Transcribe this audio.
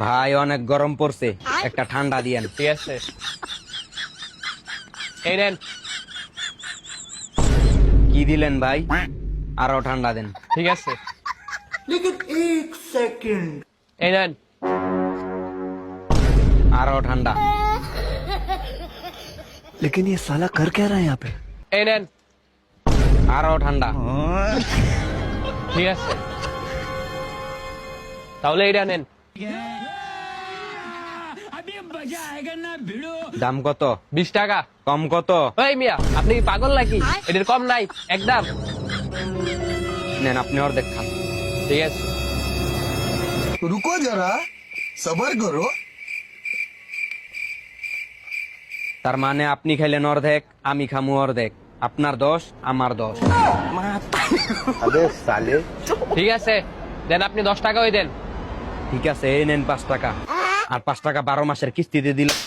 ভাই অনেক গরম পড়ছে, একটা ঠান্ডা দিয়েন। ঠিক আছে, এই নেন। কি দিলেন ভাই? আরো ঠান্ডা দেন। ঠিক আছে, এই নেন। আরো ঠান্ডা। लेकिन ये साला कर क्या रहा है यहाँ पे? এই নেন। আরো ঠান্ডা। ঠিক আছে, তাহলে এইটা নেন। দাম কত? 20 টাকা। কম কত? ওই মিয়া, আপনি কি পাগল নাকি? এটার কম নাই, একদম। নেন, আপনি অর্ধেক খান। ঠিক আছে, रुको जरा सबर करो। তার মানে আপনি খাইলেন অর্ধেক, আমি খামু অর্ধেক। আপনার 10, আমার 10। ঠিক আছে, দেন আপনি 10 টাকা ওই দেন। ঠিক আছে, এই নেন 5 টাকা। আর 5 টাকা 12 মাসের কিস্তিতে দিলাম।